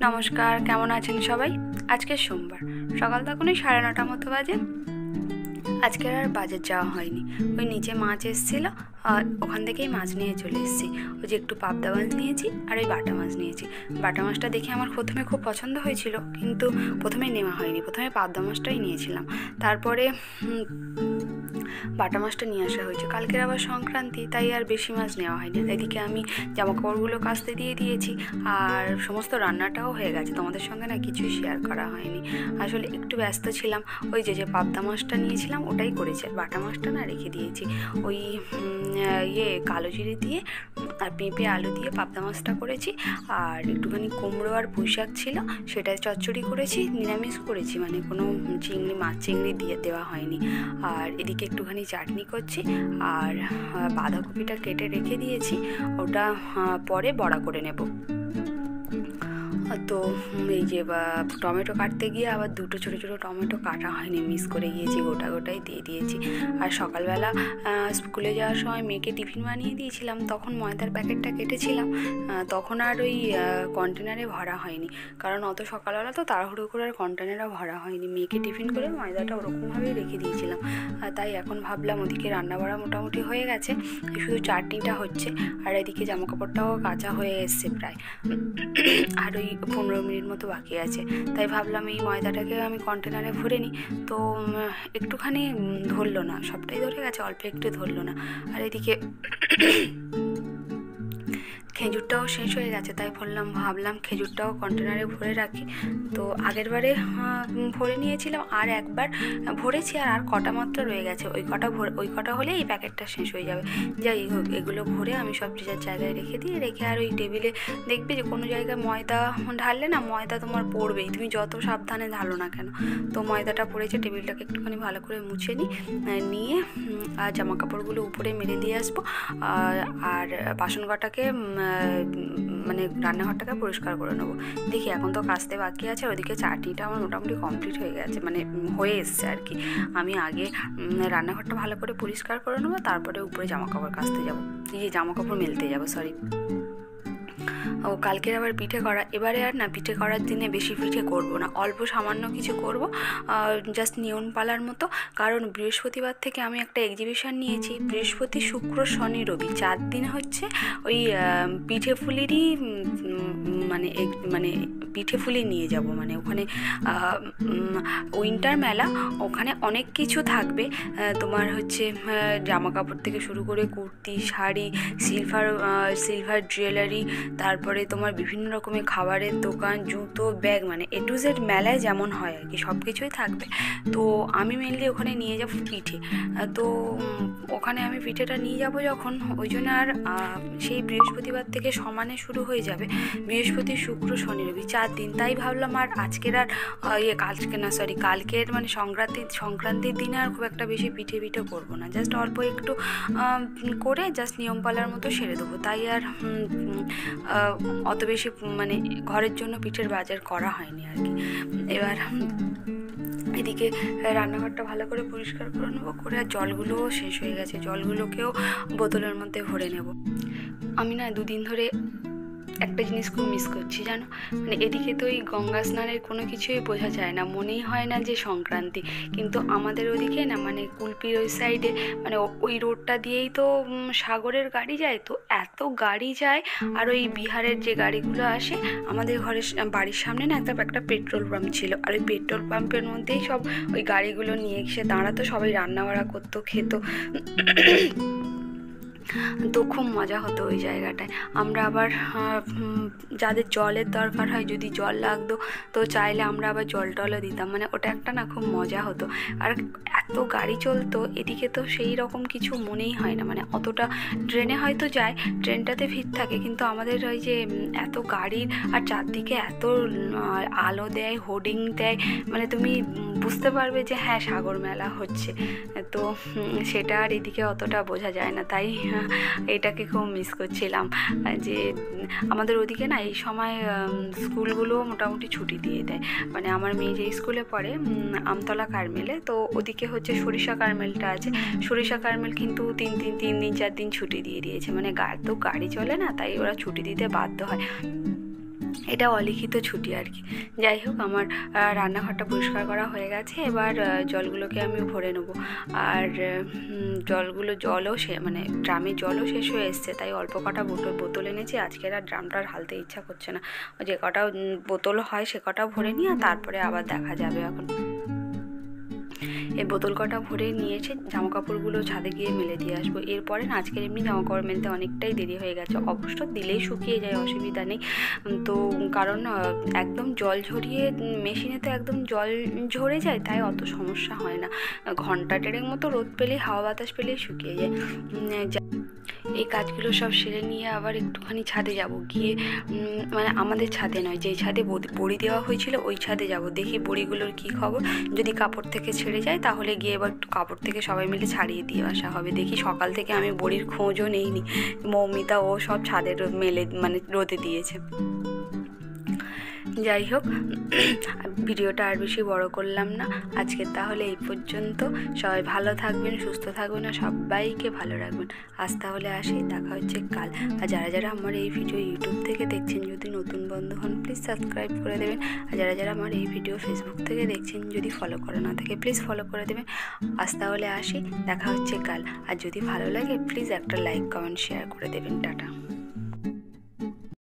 নমস্কার, কেমন আছেন সবাই? আজকে সোমবার, সকাল তখনই 9:30 মতো বাজে। আজকের আর বাজার যাওয়া হয়নি। ওই নিচে মাছ এসেছিলো, ওখান থেকেই মাছ নিয়ে চলে এসেছি। ওই যে একটু পাবদা মাছ নিয়েছি আর ওই বাটা মাছ নিয়েছি। বাটা মাছটা দেখে আমার প্রথমে খুব পছন্দ হয়েছিল, কিন্তু প্রথমে নেওয়া হয়নি। প্রথমে পাবদা মাছটাই নিয়েছিলাম, তারপরে বাটা মাছটা নিয়ে আসা হয়েছে। কালকের আবার সংক্রান্তি, তাই আর বেশি মাছ নেওয়া হয়নি। এদিকে আমি জামাকাপড়গুলো কাচতে দিয়ে দিয়েছি, আর সমস্ত রান্নাটাও হয়ে গেছে। তোমাদের সঙ্গে না কিছুই শেয়ার করা হয়নি, আসলে একটু ব্যস্ত ছিলাম। ওই যে পাবদা মাছটা নিয়েছিলাম ওটাই করেছি, আর বাটা মাছটা না রেখে দিয়েছি। ওই কালো জিরে দিয়ে আর পেঁপে আলু দিয়ে পাবদা মাছটা করেছি, আর একটুখানি কুমড়ো আর পুঁই শাক ছিল, সেটা চচ্চড়ি করেছি। নিরামিষ করেছি, মানে কোনো মাছ চিংড়ি দিয়ে দেওয়া হয়নি। আর এদিকে একটুখানি চাটনি করছি, আর বাঁধাকপিটা কেটে রেখে দিয়েছি, ওটা পরে বড়া করে নেব। তো এই যে টমেটো কাটতে গিয়ে আবার দুটো ছোটো ছোটো টমেটো কাটা হয়নি, মিস করে গিয়েছি, গোটাই দিয়ে দিয়েছি। আর সকালবেলা স্কুলে যাওয়ার সময় মেয়েকে টিফিন বানিয়ে দিয়েছিলাম, তখন ময়দার প্যাকেটটা কেটেছিলাম, তখন আর ওই কন্টেনারে ভরা হয়নি, কারণ অত সকালবেলা তো তাড়াহুড়ো করে আর কন্টেনারে ভরা হয়নি। মেয়েকে টিফিন করে ময়দাটা ওরকমভাবেই রেখে দিয়েছিলাম। তাই এখন ভাবলাম ওদিকে রান্না বাড়া মোটামুটি হয়ে গেছে, শুধু চাটনিটা হচ্ছে, আর এদিকে জামাকাপড়টাও কাচা হয়ে এসছে প্রায়, আর ওই 15 মিনিট মতো বাকি আছে। তাই ভাবলাম এই ময়দাটাকে আমি কন্টেনারে ভরে নিই। তো একটুখানি ধরলো না, সবটাই ধরে গেছে, অল্প একটু ধরলো না। আর এদিকে খেজুরটাও শেষ হয়ে গেছে, তাই ভাবলাম খেজুরটাও কন্টেনারে ভরে রাখি। তো আগের বারে ভরে নিয়েছিলাম, আর একবার ভরেছি, আর কটা মাত্র রয়ে গেছে। ওই কটা হলে এই প্যাকেটটা শেষ হয়ে যাবে। যাই হোক, এগুলো ভরে আমি সব যার জায়গায় রেখে আর ওই টেবিলে দেখবে যে কোনো জায়গায় ময়দা ঢাললে না, ময়দা তোমার পড়বেই, তুমি যত সাবধানে ঢালো না কেন। তো ময়দাটা পড়েছে, টেবিলটাকে একটুখানি ভালো করে মুছে নিয়ে আর জামা কাপড়গুলো উপরে মেলে দিয়ে আসবো, আর বাসন কটাকে মানে রান্নাঘরটাকে পরিষ্কার করে নেবো। দেখি, এখন তো কাচতে বাকি আছে। ওদিকে চাটনিটা আমার মোটামুটি কমপ্লিট হয়ে গেছে, মানে হয়ে এসছে আর কি। আমি আগে রান্নাঘরটা ভালো করে পরিষ্কার করে নেবো, তারপরে উপরে জামাকাপড় কাচতে যাবো, জামাকাপড় মেলতে যাবো, সরি। ও কালকের আবার পিঠে করা, এবারে আর না পিঠে করার দিনে বেশি পিঠে করব না, অল্প সামান্য কিছু করব, জাস্ট নিয়ম পালার মতো। কারণ বৃহস্পতিবার থেকে আমি একটা এক্সিবিশন নিয়েছি, বৃহস্পতি শুক্র শনি রবি 4 দিন হচ্ছে ওই পিঠে ফুলিরই মানে পিঠে ফুলি নিয়ে যাব। মানে ওখানে উইন্টার মেলা, ওখানে অনেক কিছু থাকবে। তোমার হচ্ছে জামা কাপড় থেকে শুরু করে কুর্তি, শাড়ি, সিলভার জুয়েলারি, তারপরে তোমার বিভিন্ন রকমের খাবারের দোকান, জুতো, ব্যাগ, মানে A to Z মেলায় যেমন হয় আর কি, সব কিছুই থাকবে। তো আমি মেনলি ওখানে নিয়ে যাব পিঠে। তো ওখানে আমি পিঠেটা নিয়ে যাব যখন, ওই জন্য আর সেই বৃহস্পতিবার থেকে সমানে শুরু হয়ে যাবে, বৃহস্পতি শুক্র শনি রবি 4 দিন। তাই ভাবলাম আর আজকের আর কালকের মানে সংক্রান্তির দিনে আর খুব একটা বেশি পিঠে করবো না, জাস্ট অল্প একটু করে জাস্ট নিয়ম পালার মতো সেরে দেবো। তাই আর অত বেশি মানে ঘরের জন্য পিঠের বাজার করা হয়নি আর কি। এবার এদিকে রান্নাঘরটা ভালো করে পরিষ্কার করে নেবো, করে আর জলগুলোও শেষ হয়ে গেছে, জলগুলোকেও বোতলের মধ্যে ভরে নেব। আমি না 2 দিন ধরে একটা জিনিস খুব মিস করছি, জানো, মানে এদিকে তো ওই গঙ্গা স্নানের কোনো কিছুই বোঝা যায় না, মনেই হয় না যে সংক্রান্তি। কিন্তু আমাদের ওদিকে না, মানে কুলপির ওই সাইডে, মানে ওই রোডটা দিয়েই তো সাগরের গাড়ি যায়, তো এত গাড়ি যায়। আর ওই বিহারের যে গাড়িগুলো আসে, আমাদের বাড়ির সামনে না একটা পেট্রোল পাম্প ছিল, আর ওই পেট্রোল পাম্পের মধ্যেই সব ওই গাড়িগুলো নিয়ে এসে দাঁড়াতো, সবাই রান্নাবাড়া করতো, খেত। তো খুব মজা হতো ওই জায়গাটায়। আমরা আবার যাদের জলের দরকার হয়, যদি জল লাগতো, তো চাইলে আমরা আবার জলও দিতাম, মানে ওটা একটা না খুব মজা হতো। আর এত গাড়ি চলতো এদিকে, তো সেই রকম কিছু মনেই হয় না, মানে অতটা। ট্রেনে হয়তো যায়, ট্রেনটাতে ভিড় থাকে, কিন্তু আমাদের ওই যে এত গাড়ির, আর চারদিকে এত আলো দেয়, হোর্ডিং দেয়, মানে তুমি বুঝতে পারবে যে হ্যাঁ সাগর মেলা হচ্ছে। তো সেটা আর এদিকে অতটা বোঝা যায় না, তাই এটাকে খুব মিস করছিলাম যে আমাদের ওদিকে না এই সময় স্কুলগুলো মোটামুটি ছুটি দিয়ে দেয়। মানে আমার মেয়ে যে স্কুলে পড়ে আমতলা কারমেলে, তো ওদিকে হচ্ছে সরিষা কারমেলটা আছে, সরিষা কারমেল কিন্তু 3 দিন 4 দিন ছুটি দিয়ে দিয়েছে। মানে তো গাড়ি চলে না, তাই ওরা ছুটি দিতে বাধ্য হয়, এটা অলিখিত ছুটি আর কি। যাই হোক, আমার রান্নাঘরটা পরিষ্কার করা হয়ে গেছে, এবার জলগুলোকে আমি ভরে নেবো। আর জলও মানে ড্রামের জলও শেষ হয়ে এসছে, তাই অল্প কটা বোতল এনেছি। আজকের আর ড্রামটা ঢালতে ইচ্ছা করছে না, যে কটা বোতল হয় সে কটা ভরে নিই, আর তারপরে আবার দেখা যাবে। এখন এই বোতল কটা ভরে নিয়েছে, জামাকাপড়গুলো ছাদে গিয়ে মেলে দিয়ে আসবো। এরপরে না আজকের এমনি জামাকাপড় মেলতে অনেকটাই দেরি হয়ে গেছে, অবশ্য দিলেই শুকিয়ে যায়, অসুবিধা নেই। তো কারণ একদম জল ঝরিয়ে মেশিনে তো একদম জল ঝরে যায়, তাই অত সমস্যা হয় না। ঘন্টা 1.5 মতো রোদ পেলেই, হাওয়া বাতাস পেলেই শুকিয়ে যায়। এই কাজগুলো সব সেরে নিয়ে আবার একটুখানি ছাদে যাব, গিয়ে মানে আমাদের ছাদে নয়, যেই ছাদে বড়ি দেওয়া হয়েছিল ওই ছাদে যাব, দেখি বড়িগুলোর কী খবর। যদি কাপড় থেকে ছেড়ে যায় তাহলে গিয়ে এবার একটু কাপড় থেকে সবাই মিলে ছাড়িয়ে দিয়ে আসা হবে। দেখি, সকাল থেকে আমি বড়ির খোঁজও নেইনি, মৌমিতা ও সব ছাদে মেলে মানে রোদে দিয়েছে। যাই হোক, ভিডিওটা আর বেশি বড় করলাম না আজকে, তাহলে এই পর্যন্ত। সবাই ভালো থাকবেন, সুস্থ থাকবেন, আর সবাইকে ভালো রাখবেন। আজ তাহলে আসি, দেখা হচ্ছে কাল। আর যারা আমার এই ভিডিও ইউটিউব থেকে দেখছেন, যদি নতুন বন্ধু হন প্লিজ সাবস্ক্রাইব করে দেবেন। আর যারা আমার এই ভিডিও ফেসবুক থেকে দেখছেন, যদি ফলো করা না থাকে প্লিজ ফলো করে দেবেন। আজ তাহলে আসি, দেখা হচ্ছে কাল। আর যদি ভালো লাগে প্লিজ একটা লাইক কমেন্ট শেয়ার করে দেবেন। টাটা।